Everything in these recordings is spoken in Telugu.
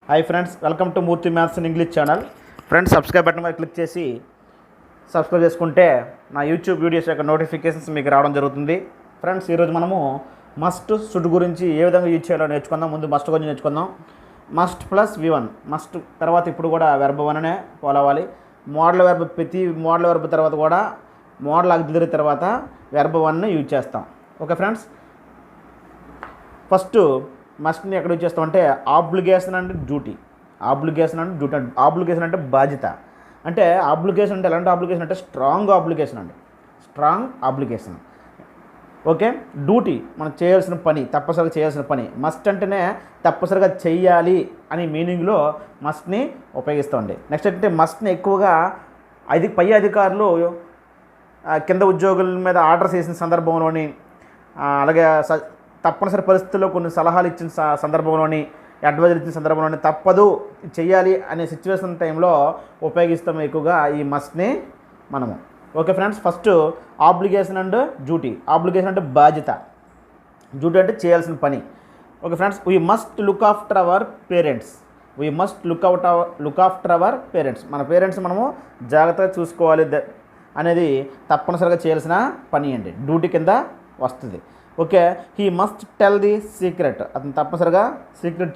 Hi friends, welcome to Murthy maths and English channel. Friends, subscribe button మీద క్లిక్ చేసి సబ్స్క్రైబ్ చేసుకుంటే నా యూట్యూబ్ వీడియోస్ యొక్క నోటిఫికేషన్స్ మీకు రావడం జరుగుతుంది. ఫ్రెండ్స్, ఈరోజు మనము మస్ట్ షుడ్ గురించి ఏ విధంగా యూజ్ చేయాలో నేర్చుకుందాం. ముందు మస్ట్ గురించి నేర్చుకుందాం. మస్ట్ ప్లస్ V1 మస్ట్ తర్వాత ఇప్పుడు కూడా వెర్బ్ 1 అనే ఫాలో అవ్వాలి. మోడల్ వెర్బ్ ప్రతి మోడల్ వెర్బ్ తర్వాత కూడా మోడల్ ఆక్సిలరీ తర్వాత వెర్బ్ 1ని యూజ్ చేస్తాం. ఓకే ఫ్రెండ్స్, ఫస్ట్ మస్ట్ని ఎక్కడ యూజ్ చేస్తామంటే ఆబ్లిగేషన్ అండ్ డ్యూటీ. ఆబ్లిగేషన్ అంటే బాధ్యత. అంటే ఆబ్లిగేషన్ అంటే ఎలాంటి ఆబ్లిగేషన్ అంటే స్ట్రాంగ్ ఆబ్లిగేషన్ అండి, స్ట్రాంగ్ ఆబ్లిగేషన్. ఓకే, డ్యూటీ మనం చేయాల్సిన పని, తప్పనిసరిగా చేయాల్సిన పని. మస్ట్ అంటేనే తప్పనిసరిగా చెయ్యాలి అని మీనింగ్లో మస్ట్ని ఉపయోగిస్తామండి. నెక్స్ట్ అంటే మస్ట్ని ఎక్కువగా పై అధికారులు కింద ఉద్యోగుల మీద ఆర్డర్స్ చేసిన సందర్భంలోని, అలాగే తప్పనిసరి పరిస్థితుల్లో కొన్ని సలహాలు ఇచ్చిన సందర్భంలోని, అడ్వైజర్ ఇచ్చిన సందర్భంలోని తప్పదు చెయ్యాలి అనే సిచ్యువేషన్ టైంలో ఉపయోగిస్తాము ఎక్కువగా ఈ మస్ట్ని మనము. Okay friends, first obligation and duty. Obligation అంటే బాధ్యత, డ్యూటీ అంటే చేయాల్సిన పని. Okay friends, we must look after our parents. We must look after our parents. మన పేరెంట్స్ మనము జాగ్రత్తగా చూసుకోవాలి అనేది తప్పనిసరిగా చేయాల్సిన పని అండి, డ్యూటీ కింద వస్తుంది. Okay, he must tell the secret. అతను తప్పనిసరిగా సీక్రెట్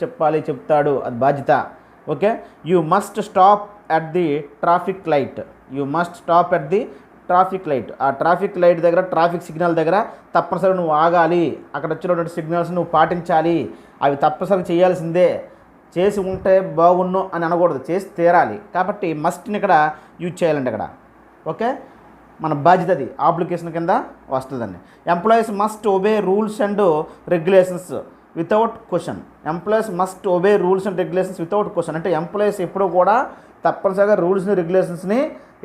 చెప్తాడు, అది బాధ్యత. Okay, you must stop at the traffic light. You must stop at the traffic light. ఆ ట్రాఫిక్ లైట్ దగ్గర, ట్రాఫిక్ సిగ్నల్ దగ్గర తప్పనిసరిగా నువ్వు ఆగాలి. అక్కడ వచ్చినటువంటి సిగ్నల్స్ నువ్వు పాటించాలి. అవి తప్పనిసరిగా చేయాల్సిందే. చేసి ఉంటే బాగున్ను అని అనకూడదు, చేసి తీరాలి. కాబట్టి మస్ట్ని ఇక్కడ యూజ్ చేయాలండి అక్కడ. ఓకే, మన బాధ్యత అది ఆబ్లిగేషన్ కింద వస్తుందండి. Employees must obey rules and regulations without question. Employees must obey rules and regulations without question అంటే ఎంప్లాయీస్ ఎప్పుడూ కూడా తప్పనిసరిగా రూల్స్ని, రెగ్యులేషన్స్ని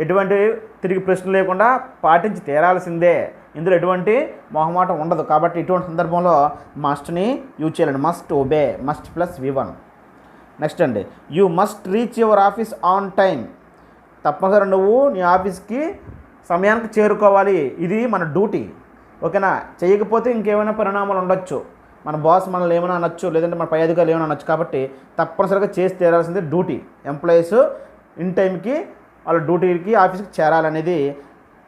ఎటువంటి తిరిగి ప్రశ్న లేకుండా పాటించి తీరాల్సిందే. ఇందులో ఎటువంటి మొహమాటం ఉండదు. కాబట్టి ఇటువంటి సందర్భంలో మస్ట్ని యూజ్ చేయాలండి. Must obey, must plus V1. Next అండి, you must reach your office on time. తప్పనిసరిగా నువ్వు నీ ఆఫీస్కి సమయానికి చేరుకోవాలి. ఇది మన డ్యూటీ. ఓకేనా, చేయకపోతే ఇంకేమైనా పరిణామాలు ఉండొచ్చు. మన బాస్ మనల్ని ఏమైనా అనొచ్చు, లేదంటే మన పై అధికారులు ఏమైనా అనొచ్చు. కాబట్టి తప్పనిసరిగా చేసి తీరాల్సిందే డ్యూటీ. ఎంప్లాయీస్ ఇన్ టైంకి వాళ్ళ డ్యూటీకి, ఆఫీస్కి చేరాలనేది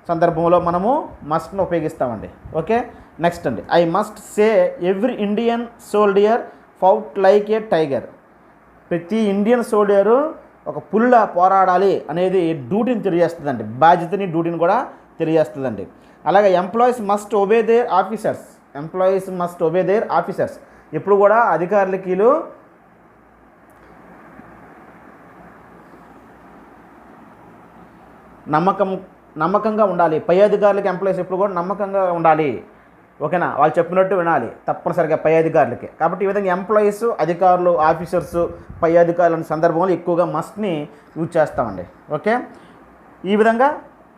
సందర్భంలో మనము మస్ట్ని ఉపయోగిస్తామండి. ఓకే, నెక్స్ట్ అండి, I must say every Indian soldier fought like A tiger. ప్రతి ఇండియన్ సోల్డియరు ఒక పులిలా పోరాడాలి అనేది డ్యూటీని తెలియజేస్తుందండి, బాధ్యతని, డ్యూటీని కూడా తెలియజేస్తుందండి. అలాగే employees must obey their officers. Employees must obey their officers. ఎప్పుడు కూడా అధికారులకి నమ్మకంగా ఉండాలి. పై అధికారులకి ఎంప్లాయీస్ ఎప్పుడు కూడా నమ్మకంగా ఉండాలి. ఓకేనా, వాళ్ళు చెప్పినట్టు వినాలి తప్పనిసరిగా పై అధికారులకి. కాబట్టి ఈ విధంగా ఎంప్లాయీస్, అధికారులు, ఆఫీసర్స్, పై అధికారుల సందర్భంలో ఎక్కువగా మస్ట్ని యూజ్ చేస్తామండి. ఓకే, ఈ విధంగా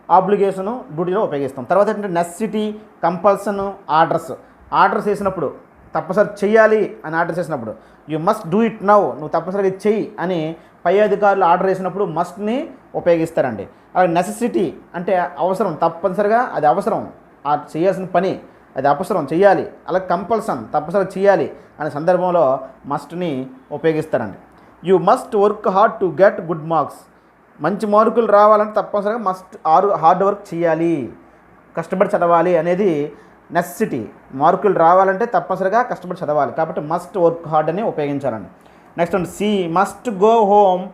ఆబ్లిగేషను డ్యూటీలో ఉపయోగిస్తాం. తర్వాత ఏంటంటే నెసెసిటీ, కంపల్సన్, ఆర్డర్స్ చేసినప్పుడు తప్పనిసరి చెయ్యాలి అని ఆర్డర్ చేసినప్పుడు you must do it now. నువ్వు తప్పనిసరిగా చెయ్యి అని పై అధికారులు ఆర్డర్ చేసినప్పుడు మస్ట్ని ఉపయోగిస్తారండి. అలాగే నెసెసిటీ అంటే అవసరం, తప్పనిసరిగా అది అవసరం, చేయాల్సిన పని అది అవసరం, చెయ్యాలి. అలాగే కంపల్సన్, తప్పనిసరిగా చేయాలి అనే సందర్భంలో మస్ట్ని ఉపయోగిస్తారండి. You must work hard to get good marks. మంచి మార్కులు రావాలంటే తప్పనిసరిగా హార్డ్ వర్క్ చేయాలి, కష్టపడి చదవాలి అనేది నెసెసిటీ. మార్కులు రావాలంటే తప్పనిసరిగా కష్టపడి చదవాలి. కాబట్టి మస్ట్ వర్క్ హార్డ్ అని ఉపయోగించాలండి. నెక్స్ట్ అండి, she must go home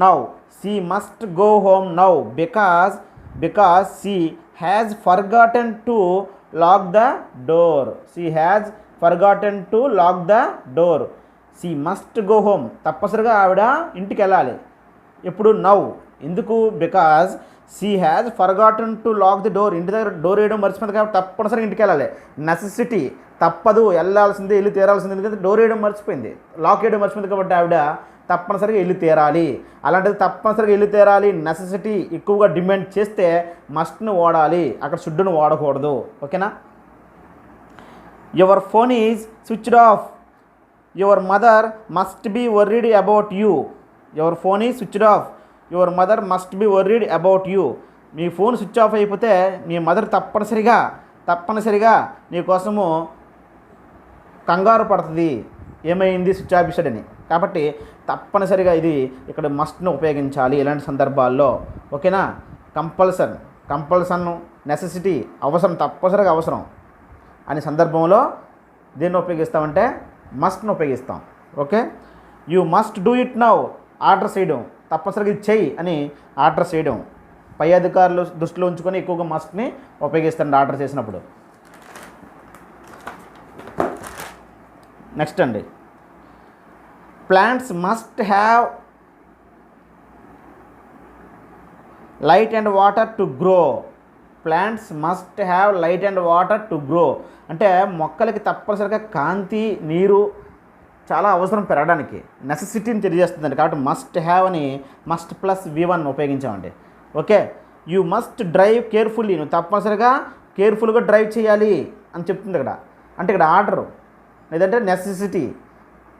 now. She must go home now because she has forgotten to lock the door. She has forgotten to lock the door. She must go home. తప్పనిసరిగా ఆవిడ ఇంటికి వెళ్ళాలి. ఎప్పుడు? నౌ. ఎందుకు? Because she has forgotten to lock the door. ఇంటి దగ్గర డోర్ వేయడం మర్చిపోయింది కాబట్టి తప్పనిసరిగా ఇంటికి వెళ్ళాలి. నెసెసిటీ, తప్పదు, వెళ్ళాల్సిందే, వెళ్ళి తీరాల్సిందే. ఎందుకంటే డోర్ వేయడం మర్చిపోయింది, లాక్ వేయడం మర్చిపోయింది కాబట్టి ఆవిడ తప్పనిసరిగా వెళ్ళి తీరాలి. అలాంటిది తప్పనిసరిగా వెళ్ళి తీరాలి, నెసెసిటీ ఎక్కువగా డిమాండ్ చేస్తే మస్ట్ని వాడాలి, అక్కడ షుడ్డును వాడకూడదు. ఓకేనా. Your phone is switched off. Your mother must be worried about you. Your phone is switched off. Your mother must be worried about you. మీ ఫోన్ స్విచ్ ఆఫ్ అయిపోతే మీ మదర్ తప్పనిసరిగా నీ కోసము కంగారు పడుతుంది. ఏమైంది, స్విచ్ ఆఫ్ చేశాడని. కాబట్టి తప్పనిసరిగా ఇది ఇక్కడ మస్ట్ను ఉపయోగించాలి ఇలాంటి సందర్భాల్లో. ఓకేనా? కంపల్సన్ నెసెసిటీ అవసరం, తప్పనిసరిగా అవసరం అనే సందర్భంలో దీన్ని ఉపయోగిస్తామంటే మస్ట్ను ఉపయోగిస్తాం. Okay, you must do it now, order చేయడం, తప్పనిసరిగా ఇది చెయ్యి అని ఆర్డర్ చేయడం. పై అధికారులు దృష్టిలో ఉంచుకొని ఎక్కువగా మస్ట్ని ఉపయోగిస్తారండి ఆర్డర్ చేసినప్పుడు. నెక్స్ట్ అండి, plants must have light and water to grow. Plants must have light and water to grow అంటే మొక్కలకి తప్పనిసరిగా కాంతి, నీరు చాలా అవసరం పెరగడానికి, నెసెసిటీని తెలియజేస్తుందండి. కాబట్టి మస్ట్ హ్యావ్ అని మస్ట్ ప్లస్ V1 ఉపయోగించామండి. Okay, you must drive carefully, నువ్వు తప్పనిసరిగా కేర్ఫుల్గా డ్రైవ్ చేయాలి అని చెప్తుంది ఇక్కడ. అంటే ఇక్కడ ఆర్డర్ లేదంటే నెసెసిటీ,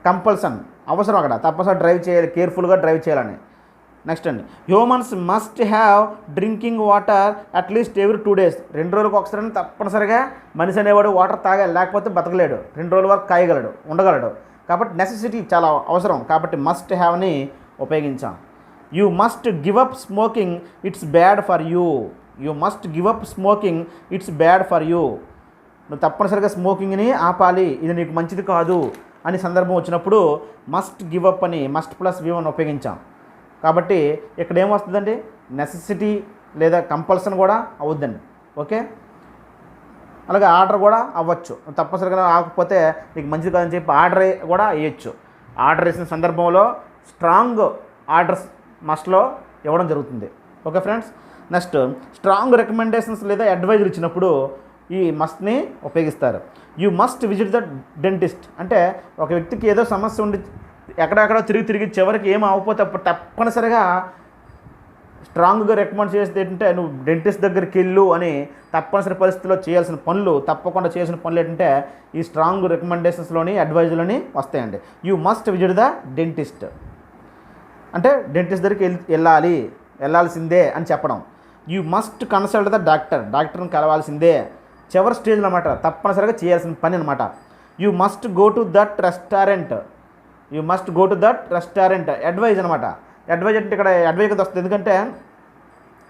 కంపల్సన్ అవసరం, అక్కడ తప్పనిసరిగా డ్రైవ్ చేయాలి, కేర్ఫుల్గా డ్రైవ్ చేయాలని. నెక్స్ట్ అండి, humans must have drinking water at least every 2 days. 2 రోజులకు ఒకసారి తప్పనిసరిగా మనిషి అనేవాడు వాటర్ తాగాలి, లేకపోతే బతకలేడు, 2 రోజుల వరకు కాయగలడు, ఉండగలడు. కాబట్టి నెసెసిటీ చాలా అవసరం, కాబట్టి మస్ట్ హ్యావ్ని ఉపయోగించాం. You must give up smoking, it's bad for you. You must give up smoking, it's bad for you. నువ్వు తప్పనిసరిగా స్మోకింగ్ని ఆపాలి, ఇది నీకు మంచిది కాదు అని సందర్భం వచ్చినప్పుడు మస్ట్ గివ్ అప్ అని మస్ట్ ప్లస్ V1 ఉపయోగించాం. కాబట్టి ఇక్కడ ఏమొస్తుందండి, నెసెసిటీ లేదా కంపల్సన్ కూడా అవుద్దండి. ఓకే, అలాగే ఆర్డర్ కూడా అవ్వచ్చు, తప్పనిసరిగా ఆగకపోతే నీకు మంచిది కాదని చెప్పి ఆర్డర్ కూడా వేయచ్చు. ఆర్డర్ వేసిన సందర్భంలో స్ట్రాంగ్ ఆర్డర్స్ మస్ట్లో ఇవ్వడం జరుగుతుంది. Okay friends, next strong recommendations లేదా అడ్వైజర్ ఇచ్చినప్పుడు ఈ మస్ట్ని ఉపయోగిస్తారు. You must visit the dentist అంటే ఒక వ్యక్తికి ఏదో సమస్య ఉండి ఎక్కడెక్కడో తిరిగి చివరికి ఏం అవ్వకపోతే అప్పుడు తప్పనిసరిగా స్ట్రాంగ్గా రికమెండ్ చేసేది ఏంటంటే నువ్వు డెంటిస్ట్ దగ్గరికి వెళ్ళు అని తప్పనిసరి పరిస్థితుల్లో చేయాల్సిన పనులు, తప్పకుండా చేయాల్సిన పనులు ఏంటంటే ఈ స్ట్రాంగ్ రికమెండేషన్స్లోని అడ్వైజులని వస్తాయండి. You must visit the dentist అంటే డెంటిస్ట్ దగ్గరికి వెళ్ళాల్సిందే అని చెప్పడం. యూ మస్ట్ కన్సల్ట్ ద డాక్టర్ని కలవాల్సిందే, చివరి స్టేజ్లో అనమాట, తప్పనిసరిగా చేయాల్సిన పని అనమాట. You must go to that restaurant advice అనమాట. అడ్వైజ్ అంటే ఇక్కడ అడ్వైజ్ కింద వస్తుంది, ఎందుకంటే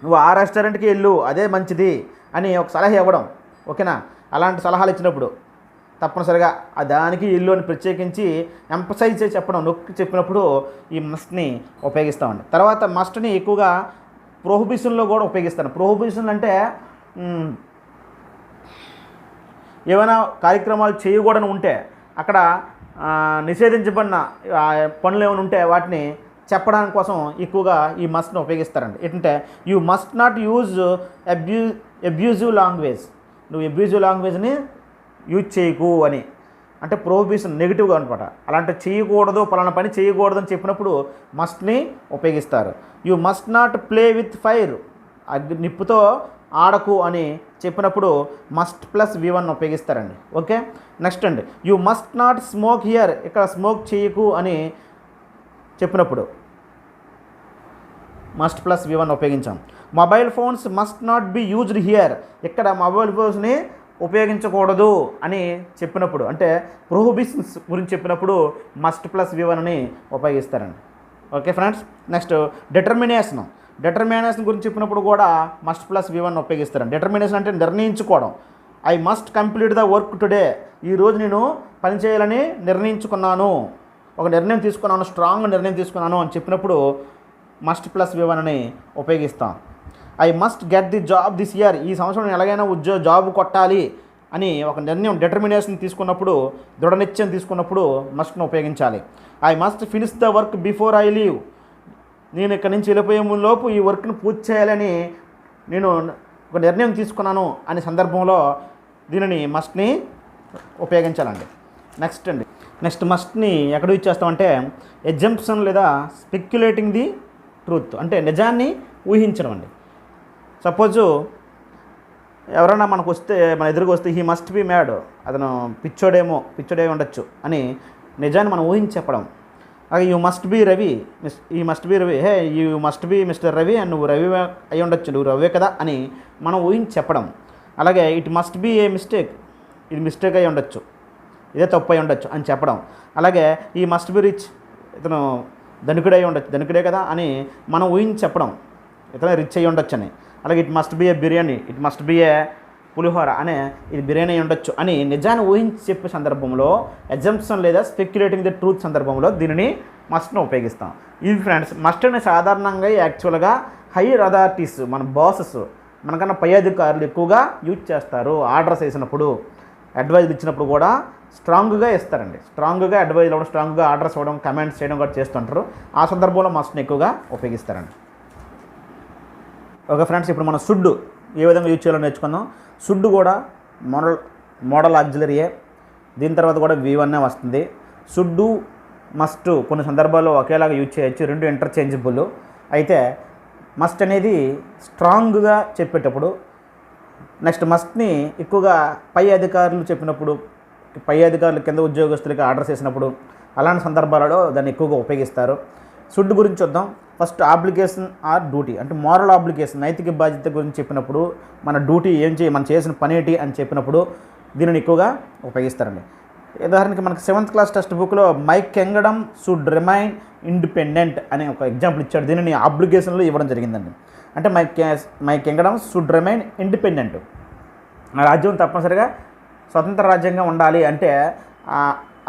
నువ్వు ఆ రెస్టారెంట్కి వెళ్ళు అదే మంచిది అని ఒక సలహా ఇవ్వడం. ఓకేనా, అలాంటి సలహాలు ఇచ్చినప్పుడు తప్పనిసరిగా దానికి ఇల్లు అని ప్రత్యేకించి ఎంపసైజ్ చేసి చెప్పడం, నొక్కి చెప్పినప్పుడు ఈ మస్ట్ని ఉపయోగిస్తామండి. తర్వాత మస్ట్ని ఎక్కువగా ప్రొహిబిషన్లో కూడా ఉపయోగిస్తాను. ప్రొహిబిషన్ అంటే ఏమైనా కార్యక్రమాలు చేయకూడని ఉంటే అక్కడ నిషేధించబడిన పనులు ఏమైనా ఉంటే వాటిని చెప్పడానికి కోసం ఎక్కువగా ఈ మస్ట్ని ఉపయోగిస్తారండి. ఏంటంటే you must not use abusive language, నువ్వు అబ్యూజివ్ లాంగ్వేజ్ని యూజ్ చేయకు అని, అంటే ప్రొహిబిషన్ నెగిటివ్గా అనమాట. అలాంటి చేయకూడదు, పలానా పని చేయకూడదు అని చెప్పినప్పుడు మస్ట్ని ఉపయోగిస్తారు. You must not play with fire, నిప్పుతో ఆడకు అని చెప్పినప్పుడు మస్ట్ ప్లస్ V1 ఉపయోగిస్తారండి. ఓకే, నెక్స్ట్ అండి, you must not smoke here, ఇక్కడ స్మోక్ చేయకు అని చెప్పినప్పుడు మస్ట్ ప్లస్ V1 ఉపయోగించాం. Mobile phones must not be used here, ఇక్కడ మొబైల్ ఫోన్స్ని ఉపయోగించకూడదు అని చెప్పినప్పుడు, అంటే ప్రొహిబిషన్స్ గురించి చెప్పినప్పుడు మస్ట్ ప్లస్ V1 అని ఉపయోగిస్తారండి. ఓకే ఫ్రెండ్స్, నెక్స్ట్ డిటర్మినేషన్ గురించి చెప్పినప్పుడు కూడా మస్ట్ ప్లస్ V1 ఉపయోగిస్తారండి. డిటర్మినేషన్ అంటే నిర్ణయించుకోవడం. I must complete the work today, ఈరోజు నేను పని చేయాలని నిర్ణయించుకున్నాను, ఒక నిర్ణయం తీసుకున్నాను, స్ట్రాంగ్ నిర్ణయం తీసుకున్నాను అని చెప్పినప్పుడు మస్ట్ ప్లస్ V1 అని ఉపయోగిస్తాం. I must get the job this year, ఈ సంవత్సరం నేను ఎలాగైనా జాబ్ కొట్టాలి అని ఒక నిర్ణయం, డిటర్మినేషన్ తీసుకున్నప్పుడు, దృఢ నిశ్చయం తీసుకున్నప్పుడు మస్ట్ను ఉపయోగించాలి. I must finish the work before I leave, నేను ఇక్కడి నుంచి వెళ్ళిపోయే లోపు ఈ వర్క్ని పూర్తి చేయాలని నేను ఒక నిర్ణయం తీసుకున్నాను అనే సందర్భంలో దీనిని మస్ట్ని ఉపయోగించాలండి. నెక్స్ట్ మస్ట్ని ఎక్కడ యూజ్ చేస్తామంటే ఎగ్జంప్షన్ లేదా స్పెక్యులేటింగ్ ది ట్రూత్, అంటే నిజాన్ని ఊహించడం అండి. సపోజు ఎవరైనా మనకు వస్తే, మన ఎదురుకు వస్తే హీ మస్ట్ బి మ్యాడ్, అతను పిచ్చోడే ఉండొచ్చు అని నిజాన్ని మనం ఊహించి చెప్పడం. అలాగే you must be Ravi, hey you must be mister Ravi అని, నువ్వు రవి అయి ఉండొచ్చు, నువ్వు రవే కదా అని మనం ఊహించి చెప్పడం. అలాగే it must be A mistake, ఇది మిస్టేక్ అయి ఉండొచ్చు, ఇదే తప్పు అయి ఉండొచ్చు అని చెప్పడం. అలాగే ఈ మస్ట్ బి రిచ్, ఇతను ధనికుడై ఉండొచ్చు, ధనికుడే కదా అని మనం ఊహించి చెప్పడం, ఇతను రిచ్ అయ్యి ఉండొచ్చు అని. అలాగే it must be a biryani, it must be a pulihora అనే ఇది బిర్యానీ ఉండొచ్చు అని నిజాన్ని ఊహించి చెప్పే సందర్భంలో, ఎగ్జంప్షన్ లేదా స్పెక్యులేటింగ్ ది ట్రూత్ సందర్భంలో దీనిని మస్ట్ను ఉపయోగిస్తాం. ఇది ఫ్రెండ్స్, మస్ట్ అనే సాధారణంగా యాక్చువల్గా హైయర్ అథారిటీస్, మన బాసెస్, మనకన్నా పై అధికారులు ఎక్కువగా యూజ్ చేస్తారు. ఆర్డర్స్ వేసినప్పుడు, అడ్వైజ్ ఇచ్చినప్పుడు కూడా స్ట్రాంగ్గా ఇస్తారండి. స్ట్రాంగ్గా అడ్వైజ్ ఇవ్వడం, స్ట్రాంగ్గా ఆర్డర్స్ ఇవ్వడం, కమెంట్స్ చేయడం కూడా చేస్తుంటారు. ఆ సందర్భంలో మస్ట్ని ఎక్కువగా ఉపయోగిస్తారండి. ఓకే ఫ్రెండ్స్, ఇప్పుడు మనం షుడ్ ఏ విధంగా యూజ్ చేయాలో నేర్చుకుందాం. షుడ్ కూడా మోడల్ ఆక్సిలరీయే. దీని తర్వాత కూడా V1 వస్తుంది. షుడ్, మస్ట్ కొన్ని సందర్భాల్లో ఒకేలాగా యూజ్ చేయొచ్చు, రెండు ఇంటర్చేంజబుల్. అయితే మస్ట్ అనేది స్ట్రాంగ్గా చెప్పేటప్పుడు, నెక్స్ట్ మస్ట్ని ఎక్కువగా పై అధికారులు చెప్పినప్పుడు, పై అధికారులు కింద ఉద్యోగస్తులకి ఆర్డర్స్ చేసినప్పుడు, అలాంటి సందర్భాలలో దాన్ని ఎక్కువగా ఉపయోగిస్తారు. షుడ్ గురించి చూద్దాం. ఫస్ట్ ఆబ్లిగేషన్ ఆర్ డ్యూటీ, అంటే మోరల్ ఆబ్లిగేషన్, నైతిక బాధ్యత గురించి చెప్పినప్పుడు, మన డ్యూటీ ఏం మనం చేసిన పని ఏంటి అని చెప్పినప్పుడు దీనిని ఎక్కువగా ఉపయోగిస్తారండి. ఉదాహరణకి మనకి 7th క్లాస్ టెక్స్ట్ బుక్లో my kingdom should remain independent అనే ఒక ఎగ్జాంపుల్ ఇచ్చాడు. దీనిని ఆబ్లిగేషన్లో ఇవ్వడం జరిగిందండి. అంటే my kingdom should remain independent, ఆ రాజ్యం తప్పనిసరిగా స్వతంత్ర రాజ్యంగా ఉండాలి. అంటే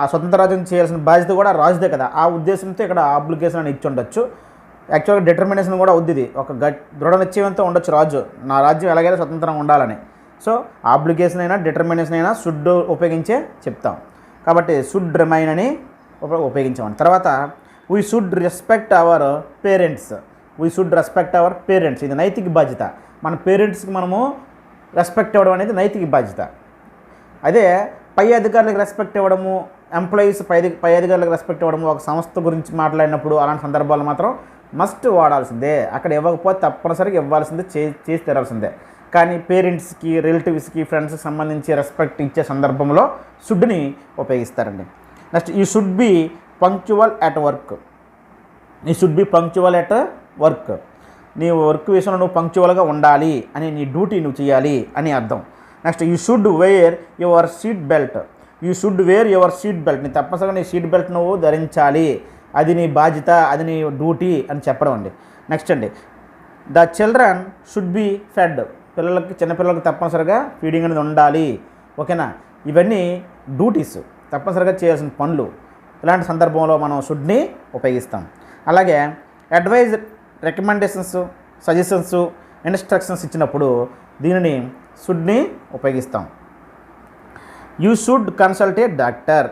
ఆ స్వతంత్ర రాజ్యం చేయాల్సిన బాధ్యత కూడా రాజుదే కదా. ఆ ఉద్దేశంతో ఇక్కడ ఆబ్లిగేషన్ అని ఇచ్చి ఉండొచ్చు. యాక్చువల్గా డిటర్మినేషన్ కూడా ఉంది, ఒక దృఢ నిశ్చయంతో ఉండొచ్చు రాజు, నా రాజ్యం ఎలాగైనా స్వతంత్రంగా ఉండాలని. సో ఆబ్లిగేషన్ అయినా డిటర్మినేషన్ అయినా షుడ్ ఉపయోగించే చెప్తాం. కాబట్టి షుడ్ రిమైన్ అని ఉపయోగించామండి. తర్వాత we should respect our parents, we should respect our parents, ఇది నైతిక బాధ్యత. మన పేరెంట్స్కి మనము రెస్పెక్ట్ ఇవ్వడం అనేది నైతిక బాధ్యత. అదే పై అధికారులకు రెస్పెక్ట్ ఇవ్వడము, ఎంప్లాయీస్ పై అధికారులకు రెస్పెక్ట్ ఇవ్వడము, ఒక సంస్థ గురించి మాట్లాడినప్పుడు అలాంటి సందర్భాలు మాత్రం మస్ట్ వాడాల్సిందే. అక్కడ ఇవ్వకపోతే తప్పనిసరిగా ఇవ్వాల్సిందే, చేసి తీరాల్సిందే. కానీ పేరెంట్స్కి, రిలేటివ్స్కి, ఫ్రెండ్స్కి సంబంధించి రెస్పెక్ట్ ఇచ్చే సందర్భంలో షుడ్ని ఉపయోగిస్తారండి. Next you should be punctual at work, you should be punctual at work, నీ వర్క్ విషయంలో నువ్వు పంక్చువల్గా ఉండాలి అని, నీ డ్యూటీ నువ్వు చేయాలి అని అర్థం. Next you should wear your seat belt, you should wear your seat belt, నీ తప్పనిసరిగా నీ సీట్ బెల్ట్ నువ్వు ధరించాలి, అది నీ బాధ్యత, అది నీ డ్యూటీ అని చెప్పడం అండి. నెక్స్ట్ అండి, the children should be fed, చిన్నపిల్లలకి తప్పనిసరిగా ఫీడింగ్ అనేది ఉండాలి. ఓకేనా, ఇవన్నీ డ్యూటీస్, తప్పనిసరిగా చేయాల్సిన పనులు. ఇలాంటి సందర్భంలో మనం షుడ్ని ఉపయోగిస్తాం. అలాగే అడ్వైజ్, రికమెండేషన్స్, సజెషన్స్, ఇన్స్ట్రక్షన్స్ ఇచ్చినప్పుడు దీనిని షుడ్ని ఉపయోగిస్తాం. You should consult a doctor.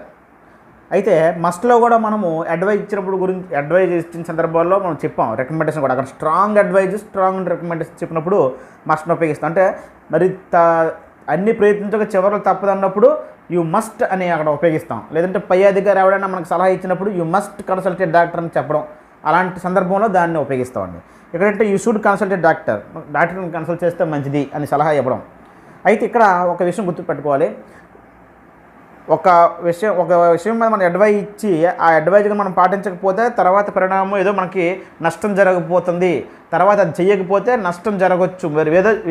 అయితే మస్ట్లో కూడా మనము అడ్వైజ్ ఇచ్చిన సందర్భాల్లో మనం చెప్పాం, రికమెండేషన్ కూడా అక్కడ స్ట్రాంగ్ అడ్వైజ్, స్ట్రాంగ్ రికమెండేషన్ చెప్పినప్పుడు మస్ట్ని ఉపయోగిస్తాం. అంటే మరి అన్ని ప్రయత్నించక చివరిలో తప్పదన్నప్పుడు యూ మస్ట్ అని అక్కడ ఉపయోగిస్తాం. లేదంటే పై అధికారి ఎవరైనా మనకు సలహా ఇచ్చినప్పుడు you must consult a doctor అని చెప్పడం, అలాంటి సందర్భంలో దాన్ని ఉపయోగిస్తామండి. ఎక్కడంటే you should consult a doctor, డాక్టర్ని కన్సల్ట్ చేస్తే మంచిది అని సలహా ఇవ్వడం. అయితే ఇక్కడ ఒక విషయం గుర్తుపెట్టుకోవాలి, ఒక విషయం మీద మనం అడ్వైజ్ ఇచ్చి ఆ అడ్వైజ్గా మనం పాటించకపోతే తర్వాత పరిణామం ఏదో మనకి నష్టం జరగకపోతుంది, తర్వాత అది చెయ్యకపోతే నష్టం జరగవచ్చు,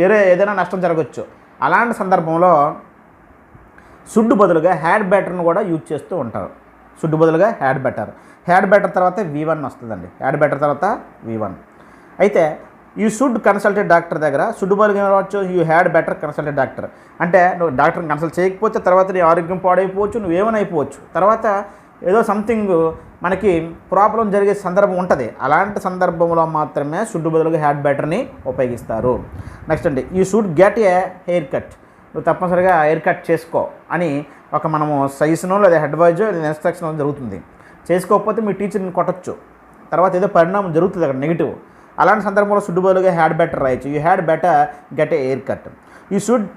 వేరే ఏదైనా నష్టం జరగవచ్చు. అలాంటి సందర్భంలో షుడ్ బదులుగా హ్యాడ్ బెటర్ను కూడా యూజ్ చేస్తూ ఉంటారు. షుడ్ బదులుగా హ్యాడ్ బెటర్ తర్వాత V1 వస్తుందండి. హ్యాడ్ బెటర్ తర్వాత V1. అయితే యూ షుడ్ కన్సల్ట్ డాక్టర్ దగ్గర షుడ్ బదులుగా ఏమవచ్చు, you had better consult doctor. అంటే నువ్వు డాక్టర్ని కన్సల్ట్ చేయకపోతే తర్వాత నీ ఆరోగ్యం పాడైపోవచ్చు, నువ్వేమైనా అయిపోవచ్చు, తర్వాత ఏదో సంథింగ్ మనకి ప్రాబ్లం జరిగే సందర్భం ఉంటుంది. అలాంటి సందర్భంలో మాత్రమే షుడ్ బదులుగా హ్యాడ్ బెటర్ని ఉపయోగిస్తారు. నెక్స్ట్ అండి, you should get a hair cut, నువ్వు తప్పనిసరిగా హెయిర్ కట్ చేసుకో అని మనము సజెషనో లేదా అడ్వైజో లేదా ఇన్స్ట్రక్షన్ జరుగుతుంది. చేసుకోకపోతే మీ టీచర్ని కొట్టచ్చు, తర్వాత ఏదో పరిణామం జరుగుతుంది అక్కడ నెగిటివ్. అలాంటి సందర్భంలో షుడ్ బదులుగా హ్యాడ్ బెటర్ రాయొచ్చు, you had better get a haircut. You should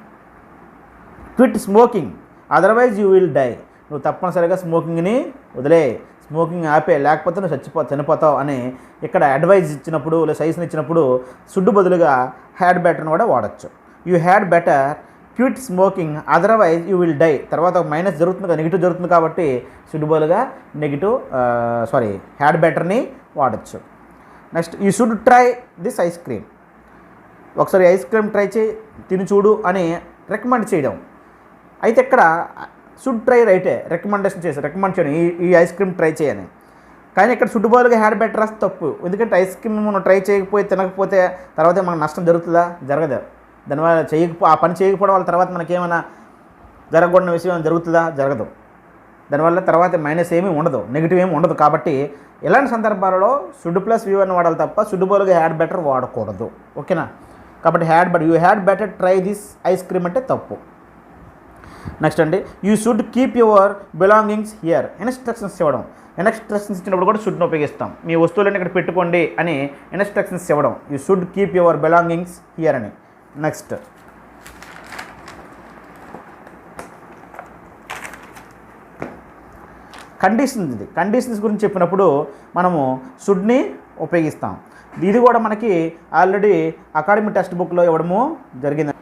quit smoking otherwise you will die, నువ్వు తప్పనిసరిగా స్మోకింగ్ని వదిలే, స్మోకింగ్ ఆపే, లేకపోతే నువ్వు చనిపోతావు అని ఇక్కడ అడ్వైజ్ ఇచ్చినప్పుడు లేదా సజెషన్ ఇచ్చినప్పుడు షుడ్ బదులుగా హ్యాడ్ బెటర్ని కూడా వాడచ్చు. You had better quit smoking otherwise you will die, తర్వాత మైనస్ జరుగుతుంది, నెగిటివ్ జరుగుతుంది కాబట్టి షుడ్ బదులుగా హ్యాడ్ బెటర్ని వాడచ్చు. Next you should try this ice cream, ఒకసారి ఐస్ క్రీమ్ ట్రై చేయి, తిని చూడు అని రికమెండ్ చేయడం. అయితే ఇక్కడ షుడ్ ట్రై రైటే, రికమెండ్ చేయడం ఈ ఐస్ క్రీమ్ ట్రై చేయని. కానీ ఇక్కడ షుడ్ బదులుగా హ్యాడ్ బెటర్ రాస్తే తప్పు. ఎందుకంటే ఐస్ క్రీమ్ మనం ట్రై చేయకపోతే తినకపోతే తర్వాత మనకు నష్టం జరుగుతుందా? జరగదు. దానివల్ల ఆ పని చేయకపోవడం వల్ల తర్వాత మనకేమైనా జరగకూడని విషయం జరుగుతుందా? జరగదు. దానివల్ల తర్వాత మైనస్ ఏమీ ఉండదు, నెగిటివ్ ఏమి ఉండదు. కాబట్టి ఇలాంటి సందర్భాలలో షుడ్ ప్లస్ V1 వాడాలి తప్ప షుడ్ బదులుగా హ్యాడ్ బెటర్ వాడకూడదు. ఓకేనా? కాబట్టి you had better try this ice cream అంటే తప్పు. నెక్స్ట్ అండి, you should keep your belongings here. Instructions ఇవ్వడం. ఇన్స్ట్రక్షన్స్ ఇచ్చినప్పుడు కూడా షుడ్ని ఉపయోగిస్తాం. మీ వస్తువులను ఇక్కడ పెట్టుకోండి అని ఇన్స్ట్రక్షన్స్ ఇవ్వడం. You should keep your belongings here అని. Next conditions. ఇది కండిషన్స్ గురించి చెప్పినప్పుడు మనము షుడ్ని ఉపయోగిస్తాం. ఇది కూడా మనకి ఆల్రెడీ అకాడమిక్ టెక్స్ట్ బుక్లో ఇవ్వడము జరిగింది.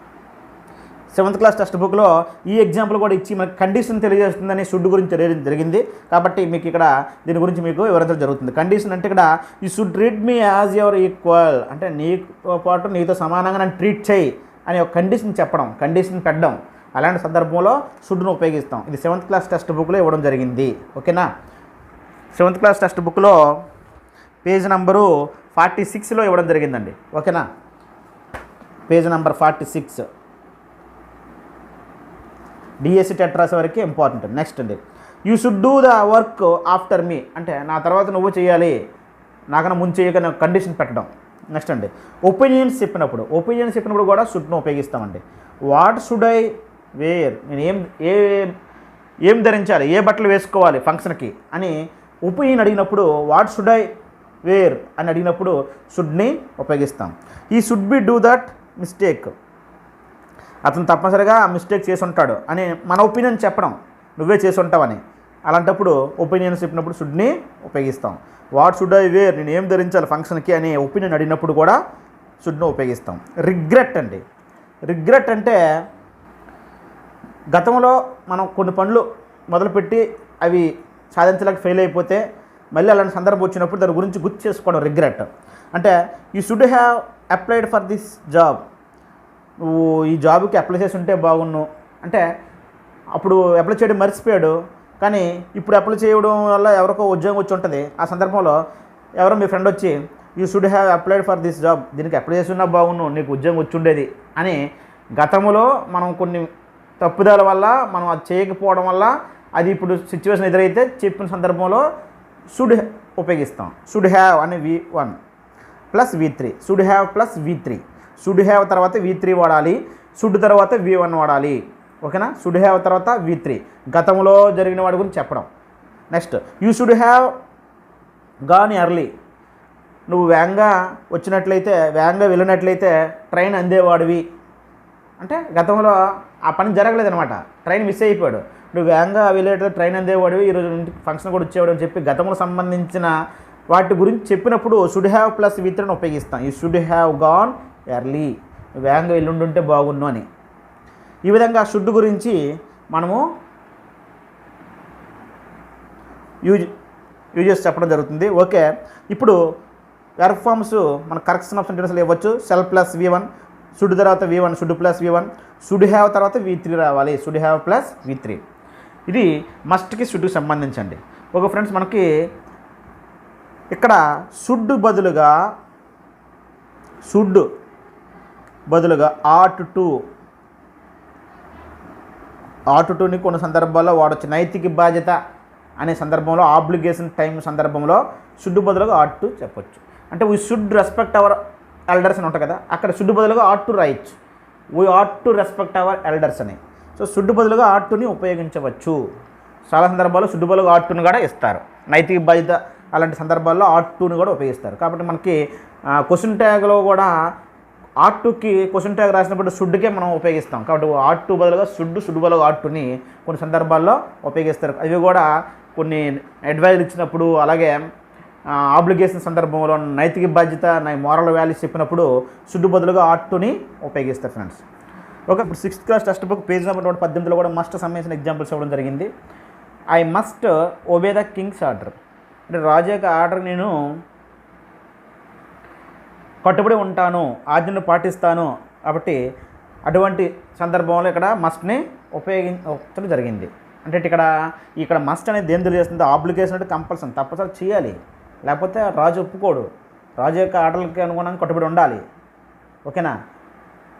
7th క్లాస్ టెక్స్ట్ బుక్లో ఈ ఎగ్జాంపుల్ కూడా ఇచ్చి మనకి కండిషన్ తెలియజేస్తుందని షుడ్ గురించి తెలియడం జరిగింది. కాబట్టి మీకు ఇక్కడ దీని గురించి మీకు వివరించడం జరుగుతుంది. కండిషన్ అంటే ఇక్కడ you should treat me as your equal, అంటే నీతో పాటు నీతో సమానంగా నన్ను ట్రీట్ చేయి అని ఒక కండిషన్ చెప్పడం, కండిషన్ పెట్టడం. అలాంటి సందర్భంలో షుడ్ను ఉపయోగిస్తాం. ఇది 7th క్లాస్ టెక్స్ట్ బుక్లో ఇవ్వడం జరిగింది. ఓకేనా? 7th క్లాస్ టెక్స్ట్ బుక్లో పేజ్ నంబరు 46లో ఇవ్వడం జరిగిందండి. ఓకేనా? పేజ్ నంబర్ 46 DSC టెట్ రాసే వరకు ఇంపార్టెంట్. నెక్స్ట్ అండి, you should do the work after me, అంటే నా తర్వాత నువ్వు చేయాలి, నాకన్నా ముందు చేయక కండిషన్ పెట్టడం. నెక్స్ట్ అండి, ఒపీనియన్స్ చెప్పినప్పుడు కూడా షుడ్ను ఉపయోగిస్తామండి. వాట్ షుడ్ ఐ వేర్, నేను ఏం ధరించాలి, ఏ బట్టలు వేసుకోవాలి ఫంక్షన్కి అని ఒపీనియన్ అడిగినప్పుడు వాట్ షుడ్ ఐ వేర్ అని అడిగినప్పుడు షుడ్ని ఉపయోగిస్తాం. ఈ should be do that mistake, అతను తప్పనిసరిగా మిస్టేక్ చేసి ఉంటాడు అని మన ఒపీనియన్ చెప్పడం, నువ్వే చేసి ఉంటావని. అలాంటప్పుడు ఒపీనియన్స్ చెప్పినప్పుడు షుడ్ని ఉపయోగిస్తాం. వాట్ షుడ్ ఐ వేర్, నేను ఏం ధరించాలి ఫంక్షన్కి అని ఒపీనియన్ అడిగినప్పుడు కూడా షుడ్ను ఉపయోగిస్తాం. రిగ్రెట్ అండి. రిగ్రెట్ అంటే గతంలో మనం కొన్ని పనులు మొదలుపెట్టి అవి సాధించలేక ఫెయిల్ అయిపోతే మళ్ళీ అలాంటి సందర్భం వచ్చినప్పుడు దాని గురించి గుర్తు చేసుకోవడం రిగ్రెట్. అంటే you should have applied for this job, నువ్వు ఈ జాబ్కి అప్లై చేసి ఉంటే బాగున్ను, అంటే అప్పుడు అప్లై చేయడం మర్చిపోయాడు, కానీ ఇప్పుడు అప్లై చేయడం వల్ల ఎవరికో ఉద్యోగం వచ్చి ఉంటుంది. ఆ సందర్భంలో ఎవరో మీ ఫ్రెండ్ వచ్చి you should have applied for this job, దీనికి అప్లై చేసి ఉన్నా బాగున్ను, నీకు ఉద్యోగం వచ్చి ఉండేది అని గతంలో మనం కొన్ని తప్పుదాల వల్ల మనం అది చేయకపోవడం వల్ల అది ఇప్పుడు సిచ్యువేషన్ ఎదురైతే చెప్పిన సందర్భంలో షుడ్ ఉపయోగిస్తాం. షుడ్ హ్యావ్ అనే V1 plus V3, should have plus V3. Should have తర్వాత V3 వాడాలి, షుడ్ తర్వాత V1 వాడాలి. ఓకేనా? షుడ్ హ్యావ్ తర్వాత V3 గతంలో జరిగిన వాడి గురించి చెప్పడం. Next, you should have gone early, నువ్వు వేగంగా వెళ్ళినట్లయితే ట్రైన్ అందేవాడివి, అంటే గతంలో ఆ పని జరగలేదనమాట, ట్రైన్ మిస్ అయిపోయాడు, నువ్వు వేగంగా వెళ్ళేటప్పుడు ట్రైన్ అందేవాడివి, ఈరోజు ఇంటికి ఫంక్షన్ కూడా వచ్చేవాడు అని చెప్పి గతంలో సంబంధించిన వాటి గురించి చెప్పినప్పుడు షుడ్ హ్యావ్ ప్లస్ V3ని ఉపయోగిస్తాం. You should have gone early, వేగంగా వెళ్ళుంటుంటే బాగుండు అని. ఈ విధంగా షుడ్ గురించి మనము యూజెస్ చెప్పడం జరుగుతుంది. ఓకే, ఇప్పుడు వర్క్ ఫార్మ్స్ మన కరెక్షన్ ఆఫ్ సెంటెన్స్లో ఇవ్వచ్చు. సెల్ ప్లస్ V1, షుడ్ తర్వాత V1, should plus V1, should have తర్వాత V3 రావాలి, షుడ్ హ్యావ్ ప్లస్ V3. ఇది మస్ట్కి షుడ్కి సంబంధించండి. ఓకే ఫ్రెండ్స్, మనకి ఇక్కడ షుడ్ బదులుగా ఆట్ టుని కొన్ని సందర్భాల్లో వాడచ్చు. నైతిక బాధ్యత అనే సందర్భంలో, ఆబ్లిగేషన్ టైం సందర్భంలో షుడ్ బదులుగా ఆట్ టు చెప్పొచ్చు. అంటే we should respect hour elders అని ఉంటాయి కదా, అక్కడ షుడ్ బదులుగా ఆట్ టు రాయొచ్చు. We ought to respect hour elders అని. సో షుడ్ బదులుగా ఆట్ టుని ఉపయోగించవచ్చు. చాలా సందర్భాల్లో షుడ్ బదులుగా ఆట్ టుని కూడా ఇస్తారు. నైతిక బాధ్యత అలాంటి సందర్భాల్లో ఆట్ టుని కూడా ఉపయోగిస్తారు. కాబట్టి మనకి క్వశ్చన్ ట్యాగ్లో కూడా ఆట్ టుకి క్వశ్చన్ ట్యాగ్ రాసినప్పుడు షుడ్కే మనం ఉపయోగిస్తాం. కాబట్టి ఆట్ టు బదులుగా షుడ్ బదులుగా ఆట్ టుని కొన్ని సందర్భాల్లో ఉపయోగిస్తారు. అవి కూడా కొన్ని అడ్వైజ్ ఇచ్చినప్పుడు, అలాగే ఆబ్లిగేషన్ సందర్భంలో నైతిక బాధ్యత, మోరల్ వాల్యూస్ చెప్పినప్పుడు షుడ్ బదులుగా ఆట్ టుని ఉపయోగిస్తారు ఫ్రెండ్స్. ఓకే, ఇప్పుడు 6th class text book page number 18లో కూడా మస్ట్ సంబంధించిన ఎగ్జాంపుల్స్ ఇవ్వడం జరిగింది. I must obey the king's order, అంటే రాజు యొక్క ఆర్డర్ నేను కట్టుబడి ఉంటాను, ఆజ్ఞను పాటిస్తాను. కాబట్టి అటువంటి సందర్భంలో ఇక్కడ మస్ట్ని ఉపయోగించడం జరిగింది. అంటే ఇక్కడ మస్ట్ అనేది దేని తెలియజేస్తుంది? ఆబ్లిగేషన్ అంటే కంపల్సరీ, తప్పనిసరి చేయాలి, లేకపోతే రాజు ఒప్పుకోడు. రాజు యొక్క ఆర్డర్లకి అనుగుణంగా కట్టుబడి ఉండాలి. ఓకేనా?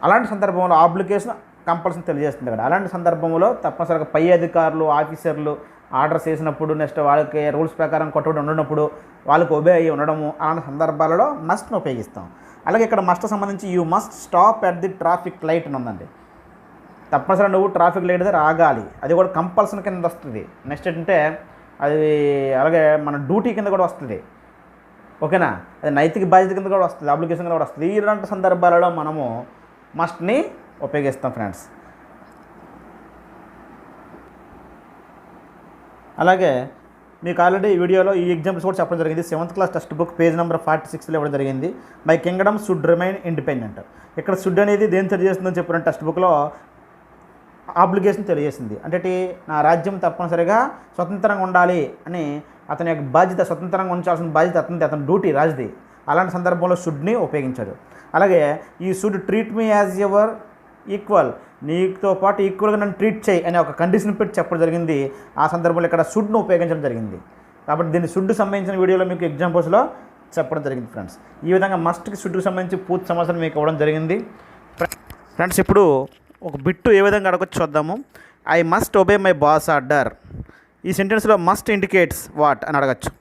అలాంటి సందర్భంలో ఆబ్లిగేషన్ కంపల్సరీ తెలియజేస్తుంది కదా. అలాంటి సందర్భంలో తప్పనిసరిగా పై అధికారులు, ఆఫీసర్లు ఆర్డర్స్ చేసినప్పుడు, నెక్స్ట్ వాళ్ళకి రూల్స్ ప్రకారం కట్టుబడి ఉండనప్పుడు, వాళ్ళకి ఒబే అయ్యి ఉండడము, అలాంటి సందర్భాలలో మస్ట్ని ఉపయోగిస్తాం. అలాగే ఇక్కడ మస్ట్ సంబంధించి you must stop at the traffic light అని ఉందండి. తప్పనిసరిగా నువ్వు ట్రాఫిక్ లైట్ దగ్గర ఆగాలి, అది కూడా కంపల్సరీ కింద వస్తుంది. నెక్స్ట్ ఏంటంటే అది అలాగే మన డ్యూటీ కింద కూడా వస్తుంది. ఓకేనా? అది నైతిక బాధ్యత కింద కూడా వస్తుంది, అప్లికేషన్ కింద కూడా వస్తుంది. ఇలాంటి సందర్భాలలో మనము మస్ట్ని ఉపయోగిస్తాం ఫ్రెండ్స్. అలాగే మీకు ఆల్రెడీ ఈ వీడియోలో ఈ ఎగ్జాంపుల్స్ కూడా చెప్పడం జరిగింది. 7th class text book page number 46లో ఇవ్వడం జరిగింది. My kingdom should remain independent. ఇక్కడ షుడ్ అనేది దేని తెలియజేస్తుందని చెప్పిన టెక్స్ట్ బుక్లో ఆబ్లిగేషన్ తెలియజేసింది. అంటే నా రాజ్యం తప్పనిసరిగా స్వతంత్రంగా ఉండాలి అని అతని యొక్క బాధ్యత, స్వతంత్రంగా ఉంచాల్సిన బాధ్యత అతని డ్యూటీ, రాజుది. అలాంటి సందర్భంలో షుడ్ని ఉపయోగించాడు. అలాగే ఈ should treat me as your equal, నీతో పాటు ఈక్వల్గా నన్ను ట్రీట్ చేయి అనే ఒక కండిషన్ పెట్టి చెప్పడం జరిగింది. ఆ సందర్భంలో ఇక్కడ షుడ్ను ఉపయోగించడం జరిగింది. కాబట్టి దీన్ని షుడ్ సంబంధించిన వీడియోలో మీకు ఎగ్జాంపుల్స్లో చెప్పడం జరిగింది ఫ్రెండ్స్. ఈ విధంగా మస్ట్కి షుడ్కి సంబంధించి పూర్తి సమాచారం మీకు ఇవ్వడం జరిగింది ఫ్రెండ్స్. ఇప్పుడు ఒక బిట్టు ఏ విధంగా అడగొచ్చు చూద్దాము. I must obey my boss order. ఈ సెంటెన్స్లో మస్ట్ ఇండికేట్స్ వాట్ అని అడగచ్చు.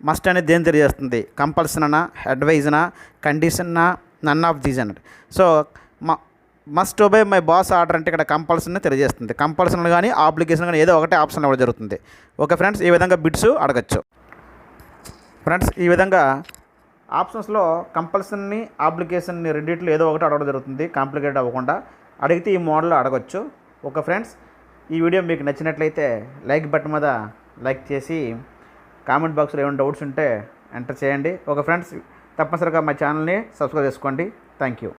మస్ట్ అనేది దేని తెలియజేస్తుంది? కంపల్సనా, అడ్వైజనా, కండిషన్నా, నన్ ఆఫ్ దీస్ అన్నట్టు. So must obey my boss order అంటే ఇక్కడ కంపల్సరీ తెలియజేస్తుంది. కంపల్సరీ కానీ ఆబ్లిగేషన్ కానీ ఏదో ఒకటే ఆప్షన్ ఇవ్వడం జరుగుతుంది. ఓకే ఫ్రెండ్స్, ఈ విధంగా బిట్స్ అడగచ్చు ఫ్రెండ్స్. ఈ విధంగా ఆప్షన్స్లో కంపల్సరీని, ఆబ్లిగేషన్ని రెండింటిలో ఏదో ఒకటి అడగడం జరుగుతుంది, కాంప్లికేట్ అవ్వకుండా. అడిగితే ఈ మోడల్లో అడగచ్చు. ఓకే ఫ్రెండ్స్, ఈ వీడియో మీకు నచ్చినట్లయితే లైక్ బటన్ మీద లైక్ చేసి కామెంట్ బాక్స్లో ఏమైనా డౌట్స్ ఉంటే ఎంటర్ చేయండి. ఓకే ఫ్రెండ్స్, తప్పనిసరిగా మా ఛానల్ని సబ్స్క్రైబ్ చేసుకోండి. Thank you.